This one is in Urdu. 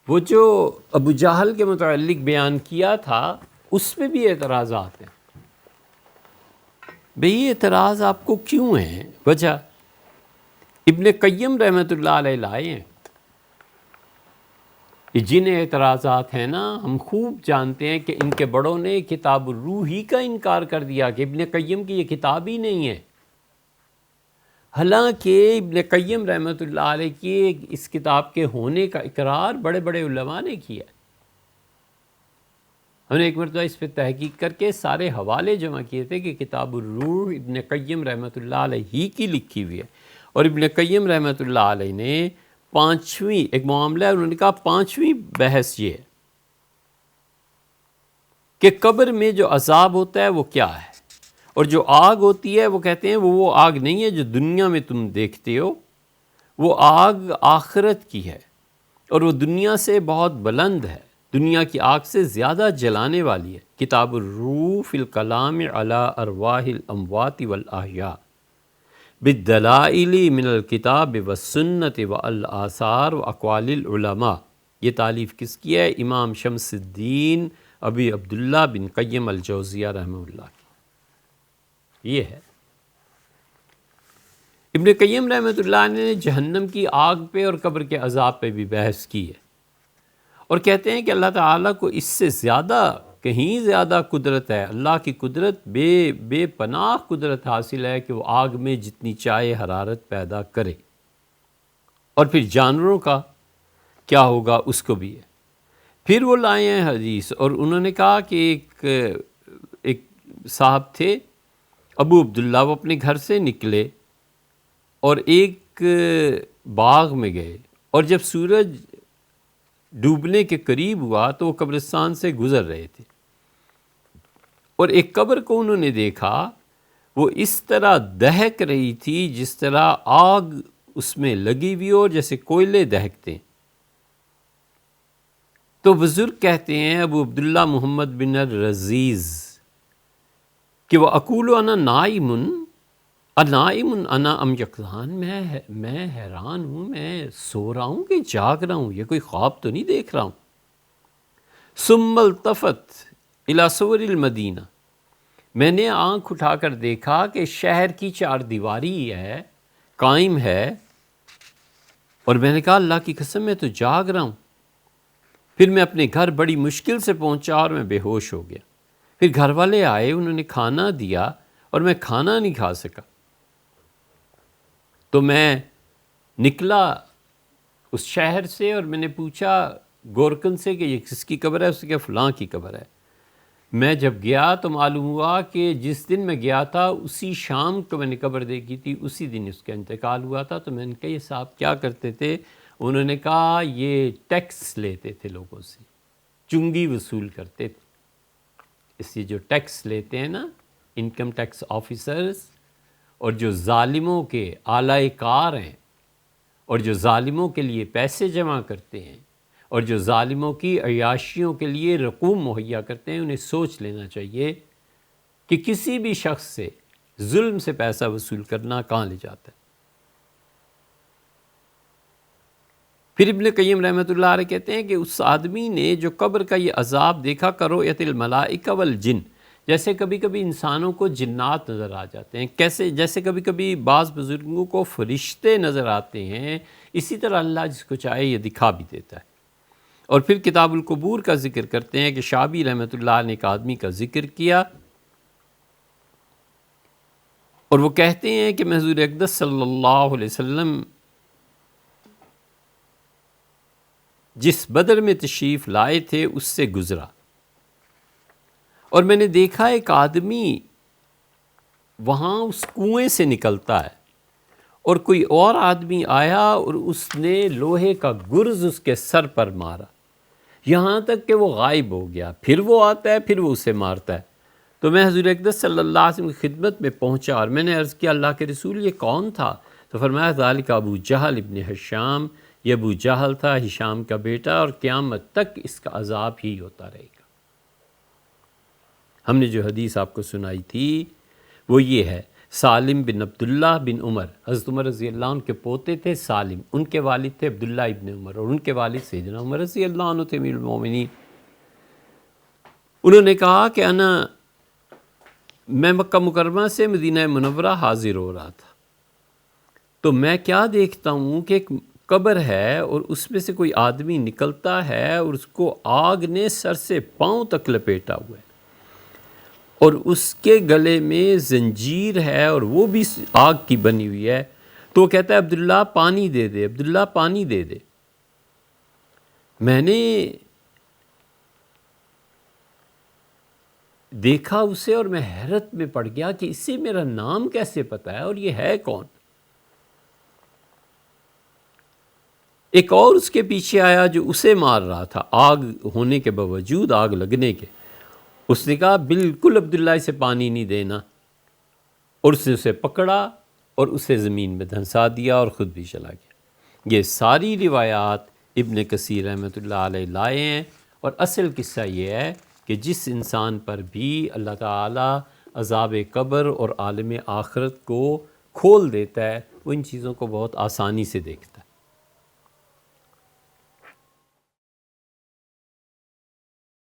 وہ جو ابو جہل کے متعلق بیان کیا تھا اس میں بھی اعتراضات ہیں. بھئی یہ اعتراض آپ کو کیوں ہیں؟ وجہ ابن قیم رحمۃ اللہ علیہ لائے ہیں. یہ جن اعتراضات ہیں نا، ہم خوب جانتے ہیں کہ ان کے بڑوں نے کتاب الروح ہی کا انکار کر دیا کہ ابن قیم کی یہ کتاب ہی نہیں ہے. حالانکہ ابن قیم رحمۃ اللہ علیہ کی اس کتاب کے ہونے کا اقرار بڑے بڑے علماء نے کیا. ہم نے ایک مرتبہ اس پہ تحقیق کر کے سارے حوالے جمع کیے تھے کہ کتاب الروح ابن قیم رحمۃ اللہ علیہ ہی کی لکھی ہوئی ہے. اور ابن قیم رحمۃ اللہ علیہ نے پانچویں ایک معاملہ ہے، انہوں نے کہا پانچویں بحث یہ ہے کہ قبر میں جو عذاب ہوتا ہے وہ کیا ہے، اور جو آگ ہوتی ہے وہ کہتے ہیں وہ آگ نہیں ہے جو دنیا میں تم دیکھتے ہو، وہ آگ آخرت کی ہے اور وہ دنیا سے بہت بلند ہے، دنیا کی آگ سے زیادہ جلانے والی ہے. کتاب الروح فی الکلام علی ارواح الاموات والاحیاء بالدلائل من الکتاب والسنت والآثار واقوال العلماء. یہ تالیف کس کی ہے؟ امام شمس الدین ابی عبداللہ بن قیم الجوزیہ رحمہ اللہ کی. یہ ہے ابن قیم رحمۃ اللہ نے جہنم کی آگ پہ اور قبر کے عذاب پہ بھی بحث کی ہے، اور کہتے ہیں کہ اللہ تعالیٰ کو اس سے زیادہ کہیں زیادہ قدرت ہے. اللہ کی قدرت بے پناہ قدرت حاصل ہے کہ وہ آگ میں جتنی چاہے حرارت پیدا کرے. اور پھر جانوروں کا کیا ہوگا اس کو بھی ہے. پھر وہ لائے ہیں حدیث، اور انہوں نے کہا کہ ایک صاحب تھے ابو عبداللہ، وہ اپنے گھر سے نکلے اور ایک باغ میں گئے، اور جب سورج ڈوبنے کے قریب ہوا تو وہ قبرستان سے گزر رہے تھے، اور ایک قبر کو انہوں نے دیکھا وہ اس طرح دہک رہی تھی جس طرح آگ اس میں لگی ہوئی اور جیسے کوئلے دہکتے ہیں. تو بزرگ کہتے ہیں ابو عبداللہ محمد بن الرزیز کہ وہ اقول انا نائم انائم انا ام یقظان، میں حیران ہوں، میں سو رہا ہوں کہ جاگ رہا ہوں، یہ کوئی خواب تو نہیں دیکھ رہا ہوں. ثم التفت الی صور المدینہ، میں نے آنکھ اٹھا کر دیکھا کہ شہر کی چار دیواری ہے، قائم ہے، اور میں نے کہا اللہ کی قسم میں تو جاگ رہا ہوں. پھر میں اپنے گھر بڑی مشکل سے پہنچا اور میں بے ہوش ہو گیا. پھر گھر والے آئے، انہوں نے کھانا دیا اور میں کھانا نہیں کھا سکا. تو میں نکلا اس شہر سے اور میں نے پوچھا گورکن سے کہ یہ کس کی قبر ہے؟ اس نے کہا فلاں کی قبر ہے. میں جب گیا تو معلوم ہوا کہ جس دن میں گیا تھا اسی شام کو میں نے قبر دیکھی تھی، اسی دن اس کا انتقال ہوا تھا. تو میں نے کہا یہ صاحب کیا کرتے تھے؟ انہوں نے کہا یہ ٹیکس لیتے تھے، لوگوں سے چنگی وصول کرتے تھے. اس لیے جو ٹیکس لیتے ہیں نا انکم ٹیکس آفیسرز، اور جو ظالموں کے اعلی کار ہیں، اور جو ظالموں کے لیے پیسے جمع کرتے ہیں، اور جو ظالموں کی عیاشیوں کے لیے رقوم مہیا کرتے ہیں، انہیں سوچ لینا چاہیے کہ کسی بھی شخص سے ظلم سے پیسہ وصول کرنا کہاں لے جاتا ہے. پھر ابن قیم رحمۃ اللہ علیہ کہتے ہیں کہ اس آدمی نے جو قبر کا یہ عذاب دیکھا کرؤیت الملائکہ والجن، جیسے کبھی کبھی انسانوں کو جنات نظر آ جاتے ہیں، جیسے کبھی کبھی بعض بزرگوں کو فرشتے نظر آتے ہیں، اسی طرح اللہ جس کو چاہے یہ دکھا بھی دیتا ہے. اور پھر کتاب القبور کا ذکر کرتے ہیں کہ شعبی رحمۃ اللہ نے ایک آدمی کا ذکر کیا، اور وہ کہتے ہیں کہ میں حضور اقدس صلی اللہ علیہ وسلم جس بدر میں تشریف لائے تھے اس سے گزرا، اور میں نے دیکھا ایک آدمی وہاں اس کنویں سے نکلتا ہے، اور کوئی اور آدمی آیا اور اس نے لوہے کا گرز اس کے سر پر مارا یہاں تک کہ وہ غائب ہو گیا. پھر وہ آتا ہے، پھر وہ اسے مارتا ہے. تو میں حضور اقدس صلی اللہ علیہ وسلم کی خدمت میں پہنچا اور میں نے عرض کیا اللہ کے رسول یہ کون تھا؟ تو فرمایا ذالک ابو جہل ابن ہشام، یہ ابو جہل تھا، ہشام کا بیٹا، اور قیامت تک اس کا عذاب ہی ہوتا رہے گا. ہم نے جو حدیث آپ کو سنائی تھی وہ یہ ہے. سالم بن عبداللہ بن عمر، حضرت عمر رضی اللہ عنہ کے پوتے تھے سالم، ان کے والد تھے عبداللہ ابن عمر، اور ان کے والد سیدنا عمر رضی اللہ عنہ تھے امیر المومنین۔ انہوں نے کہا کہ میں مکہ مکرمہ سے مدینہ منورہ حاضر ہو رہا تھا، تو میں کیا دیکھتا ہوں کہ ایک قبر ہے اور اس میں سے کوئی آدمی نکلتا ہے اور اس کو آگ نے سر سے پاؤں تک لپیٹا ہوا ہے، اور اس کے گلے میں زنجیر ہے اور وہ بھی آگ کی بنی ہوئی ہے۔ تو وہ کہتا ہے عبداللہ پانی دے دے، عبداللہ پانی دے دے۔ میں نے دیکھا اسے اور میں حیرت میں پڑ گیا کہ اسے میرا نام کیسے پتہ ہے اور یہ ہے کون؟ ایک اور اس کے پیچھے آیا جو اسے مار رہا تھا آگ ہونے کے باوجود، آگ لگنے کے۔ اس نے کہا بالکل عبداللہ اسے پانی نہیں دینا، اور اس نے اسے پکڑا اور اسے زمین میں دھنسا دیا اور خود بھی چلا گیا۔ یہ ساری روایات ابن کثیر رحمۃ اللہ علیہ لائے ہیں، اور اصل قصہ یہ ہے کہ جس انسان پر بھی اللہ تعالیٰ عذاب قبر اور عالم آخرت کو کھول دیتا ہے، وہ ان چیزوں کو بہت آسانی سے دیکھتا ہے۔